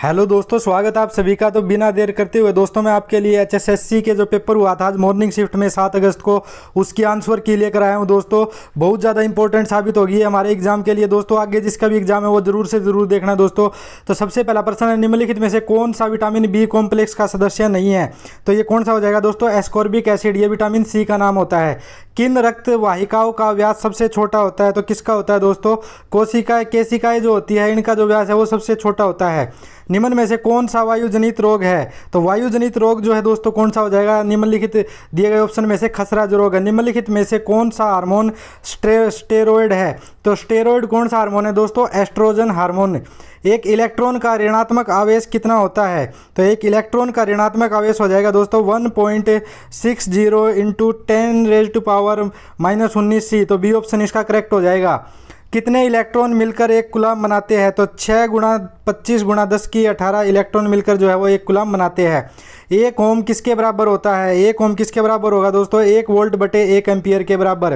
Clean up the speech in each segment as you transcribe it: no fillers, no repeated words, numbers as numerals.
Hello दोस्तों, स्वागत है आप सभी का। तो बिना देर करते हुए दोस्तों मैं आपके लिए एचएसएससी के जो पेपर हुआ था आज मॉर्निंग शिफ्ट में 7 अगस्त को, उसकी आंसर की लेकर आया हूं दोस्तों। बहुत ज़्यादा इंपॉर्टेंट साबित होगी है हमारे एग्जाम के लिए दोस्तों। आगे जिसका भी एग्जाम है वो जरूर से ज़रूर देखना दोस्तों। तो सबसे पहला प्रश्न है, निम्नलिखित में से कौन सा विटामिन बी कॉम्प्लेक्स का सदस्य नहीं है? तो ये कौन सा हो जाएगा दोस्तों? एस्कॉर्बिक एसिड, ये विटामिन सी का नाम होता है। किन रक्त वाहिकाओं का व्यास सबसे छोटा होता है? तो किसका होता है दोस्तों? कोशिकाएं, केशिकाएं जो होती है इनका जो व्यास है वो सबसे छोटा होता है। निम्न में से कौन सा वायुजनित रोग है? तो वायुजनित रोग जो है दोस्तों कौन सा हो जाएगा? निम्नलिखित दिए गए ऑप्शन में से खसरा जो रोग है। निम्नलिखित में से कौन सा हार्मोन स्टेरॉयड है? तो स्टेरॉयड कौन सा हार्मोन है दोस्तों? Oestrogen hormone. एक इलेक्ट्रॉन का ऋणात्मक आवेश कितना होता है? तो एक इलेक्ट्रॉन का ऋणात्मक आवेश हो जाएगा दोस्तों 1.60 इंटू 10⁻⁻⁻19 C। तो बी ऑप्शन इसका करेक्ट हो जाएगा। कितने इलेक्ट्रॉन मिलकर एक कूलम्ब बनाते हैं? तो 6 गुणा 25 गुणा 10 की 18 इलेक्ट्रॉन मिलकर जो है वो एक कूलम्ब बनाते हैं। 1 ओम किसके बराबर होता है? 1 ओम किसके बराबर होगा दोस्तों? 1 वोल्ट बटे 1 एम्पियर के बराबर।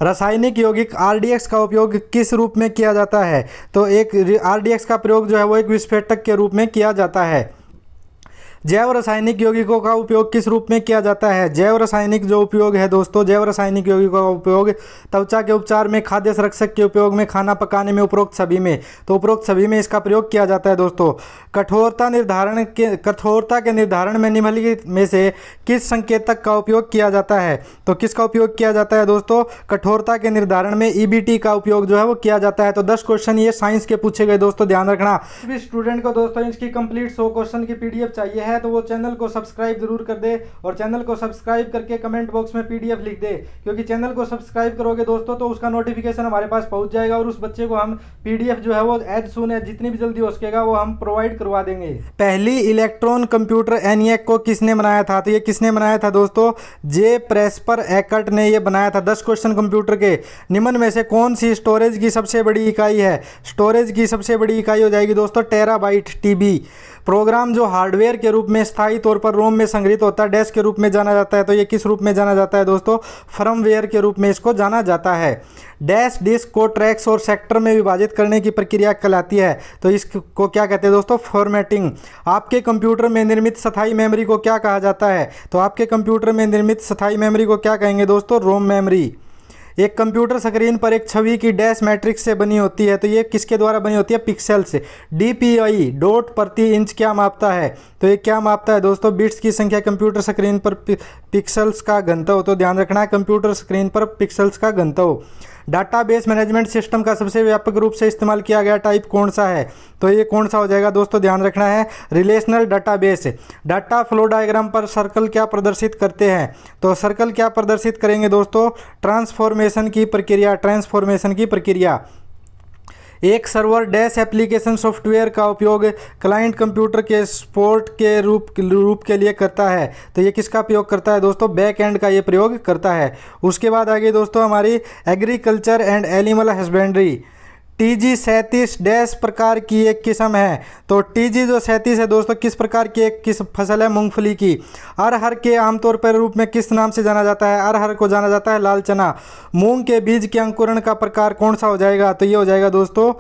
रासायनिक यौगिक आरडीएक्स का उपयोग किस रूप में किया जाता है? तो एक आरडीएक्स का प्रयोग जो है वो एक विस्फोटक के रूप में किया जाता है। जैव रासायनिक यौगिकों का उपयोग किस रूप में किया जाता है? जैव रासायनिक जो उपयोग है दोस्तों, जैव रासायनिक यौगिकों का उपयोग त्वचा के उपचार में, खाद्य संरक्षक के उपयोग में, खाना पकाने में, उपरोक्त सभी में। तो उपरोक्त सभी में इसका प्रयोग किया जाता है दोस्तों। कठोरता के निर्धारण में निम्नलिखित में से किस संकेतक का उपयोग किया जाता है? तो किसका उपयोग किया जाता है दोस्तों? कठोरता के निर्धारण में ईबीटी का उपयोग जो है वो किया जाता है। तो 10 क्वेश्चन ये साइंस के पूछे गए दोस्तों, ध्यान रखना। भी स्टूडेंट को दोस्तों इसकी कंप्लीट 100 क्वेश्चन की पीडीएफ चाहिए है तो वो चैनल को सब्सक्राइब जरूर कर दे, और चैनल को सब्सक्राइब करके कमेंट बॉक्स में पीडीएफ लिख दे, क्योंकि चैनल को सब्सक्राइब करोगे दोस्तों तो उसका नोटिफिकेशन हमारे पास पहुंच जाएगा और उस बच्चे को हम पीडीएफ जो है वो एज सून एज जितनी भी जल्दी हो सकेगा वो हम प्रोवाइड करवा देंगे। पहली इलेक्ट्रॉन कंप्यूटर एनिएक को किसने बनाया था? तो ये किसने बनाया था दोस्तों? जे प्रेस्पर एकर्ट ने ये बनाया था। 10 क्वेश्चन कंप्यूटर के। निम्न में से कौन सी स्टोरेज की सबसे बड़ी इकाई है? स्टोरेज की सबसे बड़ी इकाई हो जाएगी दोस्तों टेराबाइट, टीबी। प्रोग्राम जो हार्डवेयर के रूप में स्थायी तौर पर रोम में संग्रहित होता है डैश के रूप में जाना जाता है। तो ये किस रूप में जाना जाता है दोस्तों? फर्मवेयर के रूप में इसको जाना जाता है। डैश डिस्क को ट्रैक्स और सेक्टर में विभाजित करने की प्रक्रिया कहलाती है। तो इसको क्या कहते हैं दोस्तों? फॉर्मेटिंग। आपके कंप्यूटर में निर्मित स्थायी मेमोरी को क्या कहा जाता है? तो आपके कंप्यूटर में निर्मित स्थायी मेमोरी को क्या कहेंगे दोस्तों? रोम मेमोरी। एक कंप्यूटर स्क्रीन पर एक छवि की डैश मैट्रिक्स से बनी होती है। तो ये किसके द्वारा बनी होती है? पिक्सल से। डीपीआई डॉट प्रति इंच क्या मापता है? तो ये क्या मापता है दोस्तों? बिट्स की संख्या कंप्यूटर स्क्रीन पर पिक्सल्स का घनत्व। तो ध्यान रखना है कंप्यूटर स्क्रीन पर पिक्सल्स का घनत्व। डाटाबेस मैनेजमेंट सिस्टम का सबसे व्यापक रूप से इस्तेमाल किया गया टाइप कौन सा है? तो ये कौन सा हो जाएगा दोस्तों? ध्यान रखना है relational database. Data flow diagram पर सर्कल क्या प्रदर्शित करते हैं? तो सर्कल क्या प्रदर्शित करेंगे दोस्तों? ट्रांसफॉर्मेशन की प्रक्रिया। एक सर्वर डैश एप्लीकेशन सॉफ्टवेयर का उपयोग क्लाइंट कंप्यूटर के सपोर्ट के रूप के लिए करता है। तो ये किसका प्रयोग करता है दोस्तों? बैक एंड का ये प्रयोग करता है। उसके बाद आगे दोस्तों हमारी agriculture and animal husbandry. TG 37 dash प्रकार की एक किस्म है। तो टीजी जो 37 है दोस्तों किस प्रकार की एक किस फसल है? मूंगफली की। अरहर के आमतौर पर रूप में किस नाम से जाना जाता है? अरहर को जाना जाता है लाल चना। मूंग के बीज के अंकुरण का प्रकार कौन सा हो जाएगा? तो ये हो जाएगा दोस्तों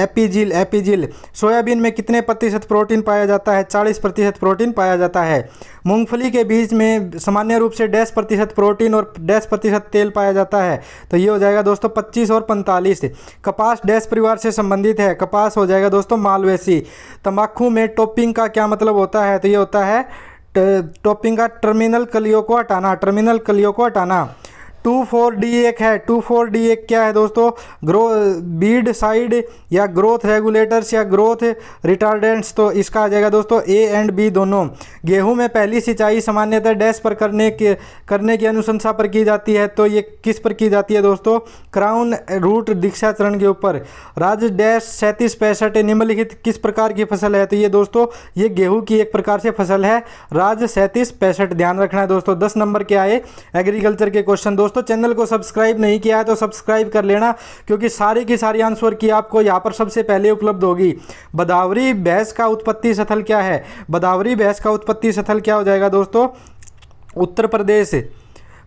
एपीजिल। सोयाबीन में कितने प्रतिशत प्रोटीन पाया जाता है? 40% प्रोटीन पाया जाता है। मूंगफली के बीज में सामान्य रूप से डैश प्रतिशत प्रोटीन और डैश प्रतिशत तेल पाया जाता है। तो ये हो जाएगा दोस्तों 25 और 45। कपास डैश परिवार से संबंधित है। कपास हो जाएगा दोस्तों मालवेसी। तंबाकू में टॉपिंग का क्या मतलब होता है? तो ये होता है टॉपिंग का टर्मिनल कलियों को हटाना। 24D1 है। 24D1 क्या है दोस्तों? बीड साइड या ग्रोथ रेगुलेटर्स या ग्रोथ रिटार्डेंट्स। तो इसका आ जाएगा दोस्तों A एंड B दोनों। गेहूं में पहली सिंचाई सामान्यतः डैश पर करने की अनुशंसा पर की जाती है। तो ये किस पर की जाती है दोस्तों? क्राउन रूट दीक्षा चरण के ऊपर। राज डैश 3765 निम्नलिखित किस प्रकार की फसल है? तो ये दोस्तों ये गेहूं की एक प्रकार से फसल है राज 3765। ध्यान रखना है दोस्तों। 10 नंबर के आए एग्रीकल्चर के क्वेश्चन दोस्तों। चैनल को सब्सक्राइब नहीं किया है तो सब्सक्राइब कर लेना, क्योंकि सारी की सारी आंसर की आपको यहाँ पर सबसे पहले उपलब्ध होगी। बदावरी भैंस का उत्पत्ति स्थल क्या है? बदावरी भैंस का उत्पत्ति स्थल क्या हो जाएगा दोस्तों? उत्तर प्रदेश।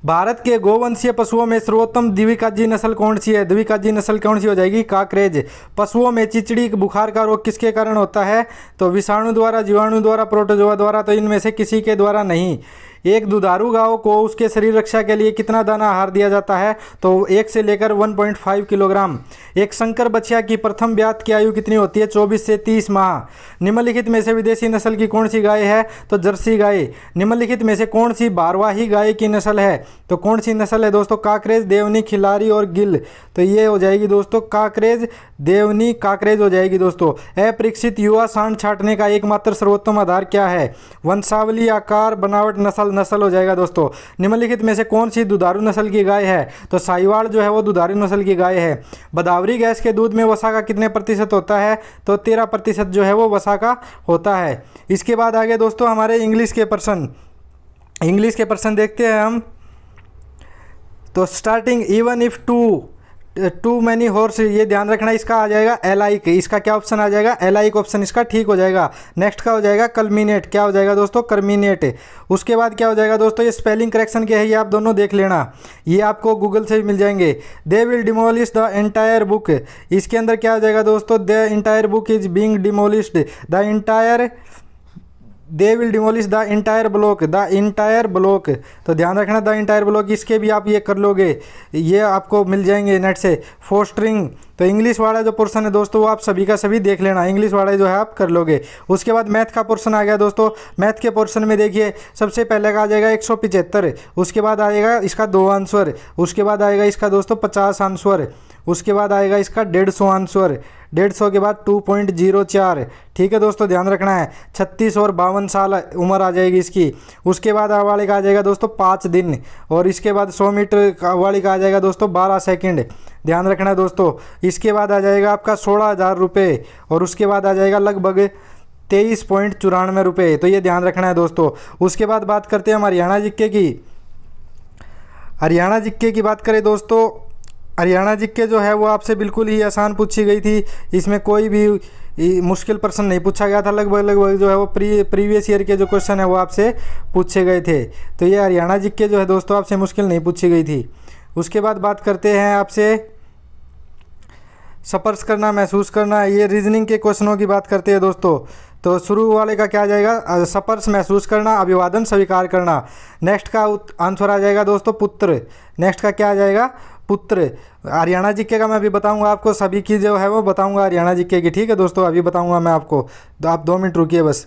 भारत के गोवंशीय पशुओं में सर्वोत्तम द्विकाजी नस्ल कौन सी है? द्विकाजी नस्ल कौन सी हो जाएगी? काकरेज। पशुओं में चिचड़ी बुखार का रोग किसके कारण होता है? तो विषाणु द्वारा, जीवाणु द्वारा, प्रोटोजोआ द्वारा। तो इनमें से किसी के द्वारा नहीं। एक दुधारू गांव को उसके शरीर रक्षा के लिए कितना दाना आहार दिया जाता है? तो 1 से लेकर 1.5 किलोग्राम। एक संकर बछिया की प्रथम ब्यात की आयु कितनी होती है? 24 से 30 माह। निम्नलिखित में से विदेशी नस्ल की कौन सी गाय है? तो जर्सी गाय। निम्नलिखित में से कौन सी भारवाही गाय की नस्ल है? तो कौन सी नस्ल है दोस्तों? काकरेज, देवनी, खिलारी और गिल। तो ये हो जाएगी दोस्तों काकरेज, देवनी, काकरेज हो जाएगी दोस्तों। अपरीक्षित युवा सांड छांटने का एकमात्र सर्वोत्तम आधार क्या है? वंशावली, आकार, बनावट, नस्ल हो जाएगा दोस्तों। निम्नलिखित में से कौन सी दुधारू नस्ल की गाय है? तो साहिवाल जो है वो दुधारू नस्ल की गाय है। बदावरी गैस के दूध में वसा का कितने प्रतिशत होता है? तो 13% जो है वो वसा का होता है। इसके बाद आगे दोस्तों हमारे इंग्लिश के प्रश्न देखते हैं हम। तो starting even if two many horse, ये ध्यान रखना, इसका आ जाएगा एलाइक। इसका क्या ऑप्शन आ जाएगा? एलाइक ऑप्शन इसका ठीक हो जाएगा। नेक्स्ट का हो जाएगा कल्मिनेट। क्या हो जाएगा दोस्तों? कर्मिनेट। उसके बाद क्या हो जाएगा दोस्तों? ये स्पेलिंग करेक्शन के है, ये आप दोनों देख लेना, ये आपको गूगल से भी मिल जाएंगे। They will demolish the entire book, इसके अंदर क्या हो जाएगा दोस्तों? The entire book is being demolished. They will demolish the entire block. तो ध्यान रखना द इंटायर ब्लॉक, इसके भी आप ये कर लोगे, ये आपको मिल जाएंगे नेट से। फोस्टरिंग, तो इंग्लिश वाला जो पोर्शन है दोस्तों वो आप सभी का सभी देख लेना, इंग्लिश वाला जो है आप कर लोगे। उसके बाद मैथ का पोर्शन आ गया दोस्तों। मैथ के पोर्शन में देखिए सबसे पहले का आ जाएगा 175, उसके बाद आएगा इसका 2 आंसर, उसके बाद आएगा इसका दोस्तों 50 आंसर, उसके बाद आएगा इसका 150 आंसर, 150 के बाद 2.04। ठीक है दोस्तों, ध्यान रखना है। 36 और 52 साल उम्र आ जाएगी इसकी। उसके बाद वाले का आ जाएगा दोस्तों 5 दिन, और इसके बाद 100 मीटर वाली का आ जाएगा दोस्तों 12 सेकंड। ध्यान रखना है दोस्तों। इसके बाद आ जाएगा आपका 16,000 रुपये, और उसके बाद आ जाएगा लगभग 23.94 रुपये। तो ये ध्यान रखना है दोस्तों। उसके बाद बात करते हैं हम हरियाणा जिक्के की। हरियाणा जिक्के की बात करें दोस्तों, हरियाणा जिक्के जो है वो आपसे बिल्कुल ही आसान पूछी गई थी, इसमें कोई भी मुश्किल प्रश्न नहीं पूछा गया था। लगभग जो है वो प्रीवियस ईयर के जो क्वेश्चन है वो आपसे पूछे गए थे। तो ये हरियाणा जिक्के जो है दोस्तों आपसे मुश्किल नहीं पूछी गई थी। उसके बाद बात करते हैं आपसे स्पर्श करना, महसूस करना, ये रीजनिंग के क्वेश्चनों की बात करते हैं दोस्तों। तो शुरू वाले का क्या आ जाएगा? स्पर्श, महसूस करना, अभिवादन, स्वीकार करना। नेक्स्ट का आंसर आ जाएगा दोस्तों पुत्र। नेक्स्ट का क्या आ जाएगा? पुत्र। हरियाणा जिक्के का मैं अभी बताऊंगा आपको, सभी की जो है वो बताऊंगा हरियाणा जिक्के की। ठीक है दोस्तों, अभी बताऊंगा मैं आपको, तो आप 2 मिनट रुकिए बस।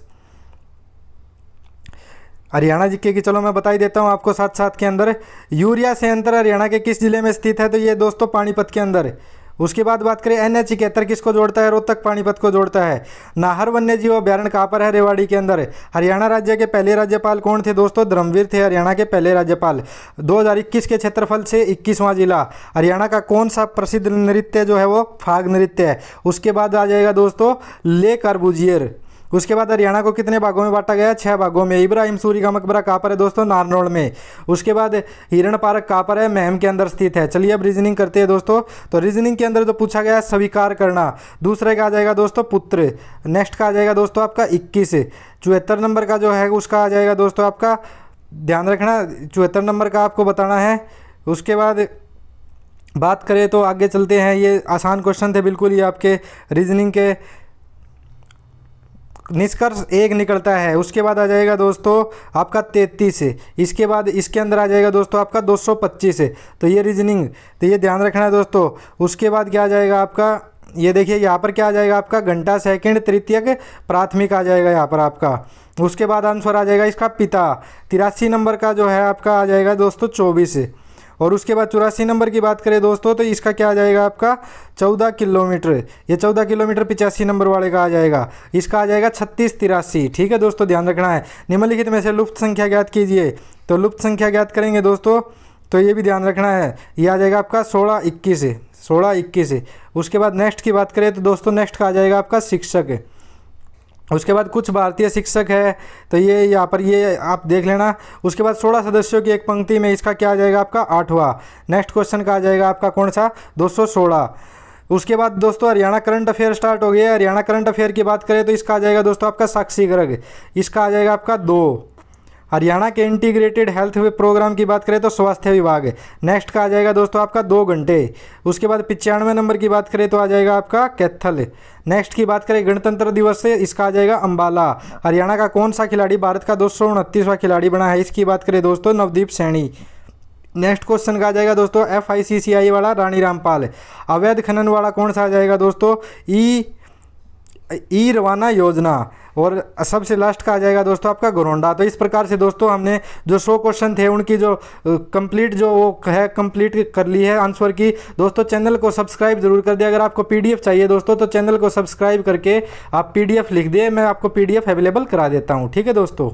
हरियाणा जिक्के की चलो मैं बता ही देता हूँ आपको साथ साथ के अंदर। यूरिया संयंत्र हरियाणा के किस जिले में स्थित है? तो ये दोस्तों पानीपत के अंदर। उसके बाद बात करें NH 71 किसको जोड़ता है? रोहतक पानीपत को जोड़ता है। नाहर वन्य जीव अभ्यारण्य कहाँ पर है? रेवाड़ी के अंदर। हरियाणा राज्य के पहले राज्यपाल कौन थे दोस्तों? धर्मवीर थे हरियाणा के पहले राज्यपाल। 2021 के क्षेत्रफल से 21वां जिला। हरियाणा का कौन सा प्रसिद्ध नृत्य जो है वो फाग नृत्य है। उसके बाद आ जाएगा दोस्तों ले कार्बूजियर। उसके बाद हरियाणा को कितने भागों में बांटा गया? 6 भागों में। इब्राहिम सूरी का मकबरा कहाँ पर है दोस्तों? नारनौल में। उसके बाद हिरण पार्क कहाँ पर है? महम के अंदर स्थित है। चलिए अब रीजनिंग करते हैं दोस्तों। तो रीजनिंग के अंदर जो पूछा गया है स्वीकार करना। दूसरे का आ जाएगा दोस्तों पुत्र। नेक्स्ट का आ जाएगा दोस्तों आपका 21। 74 नंबर का जो है उसका आ जाएगा दोस्तों आपका, ध्यान रखना 74 नंबर का आपको बताना है। उसके बाद बात करें तो आगे चलते हैं, ये आसान क्वेश्चन थे बिल्कुल ही आपके रीजनिंग के। निष्कर्ष 1 निकलता है। उसके बाद आ जाएगा दोस्तों आपका 33। इसके बाद इसके अंदर आ जाएगा दोस्तों आपका 225। तो ये रीजनिंग, तो ये ध्यान रखना है दोस्तों। उसके बाद क्या आ जाएगा आपका, ये देखिए यहाँ पर क्या आ जाएगा आपका घंटा, सेकंड, तृतीयक, प्राथमिक आ जाएगा यहाँ पर आपका। उसके बाद आंसर आ जाएगा इसका पिता। 83 नंबर का जो है आपका आ जाएगा दोस्तों 24। और उसके बाद 84 नंबर की बात करें दोस्तों तो इसका क्या आ जाएगा आपका 14 किलोमीटर। ये 14 किलोमीटर 85 नंबर वाले का आ जाएगा। इसका आ जाएगा 3683। ठीक है दोस्तों, ध्यान रखना है। निम्नलिखित में से लुप्त संख्या ज्ञात कीजिए। तो लुप्त संख्या ज्ञात करेंगे दोस्तों, तो ये भी ध्यान रखना है, ये आ जाएगा आपका 1621। उसके बाद नेक्स्ट की बात करें तो दोस्तों नेक्स्ट का आ जाएगा आपका शिक्षक। उसके बाद कुछ भारतीय शिक्षक है, तो ये यहाँ पर ये आप देख लेना। उसके बाद 16 सदस्यों की एक पंक्ति में, इसका क्या आ जाएगा आपका 8वां। नेक्स्ट क्वेश्चन का आ जाएगा आपका कौन सा 216। उसके बाद दोस्तों हरियाणा करंट अफेयर स्टार्ट हो गया है। हरियाणा करंट अफेयर की बात करें तो इसका आ जाएगा दोस्तों आपका साक्षी गर्ग। इसका आ जाएगा आपका 2। हरियाणा के इंटीग्रेटेड हेल्थ प्रोग्राम की बात करें तो स्वास्थ्य विभाग है। नेक्स्ट का आ जाएगा दोस्तों आपका 2 घंटे। उसके बाद 95 नंबर की बात करें तो आ जाएगा आपका कैथल। नेक्स्ट की बात करें गणतंत्र दिवस से, इसका आ जाएगा अंबाला। हरियाणा का कौन सा खिलाड़ी भारत का 229वां खिलाड़ी बना है, इसकी बात करें दोस्तों नवदीप सैनी। नेक्स्ट क्वेश्चन का आ जाएगा दोस्तों FICCI वाला रानी रामपाल। अवैध खनन वाला कौन सा आ जाएगा दोस्तों ई रवाना योजना। और सबसे लास्ट का आ जाएगा दोस्तों आपका घोरंडा। तो इस प्रकार से दोस्तों हमने जो 100 क्वेश्चन थे उनकी जो कंप्लीट जो वो है कंप्लीट कर ली है आंसर की। दोस्तों चैनल को सब्सक्राइब जरूर कर दिया। अगर आपको PDF चाहिए दोस्तों तो चैनल को सब्सक्राइब करके आप PDF लिख दिए, मैं आपको PDF अवेलेबल करा देता हूँ। ठीक है दोस्तों।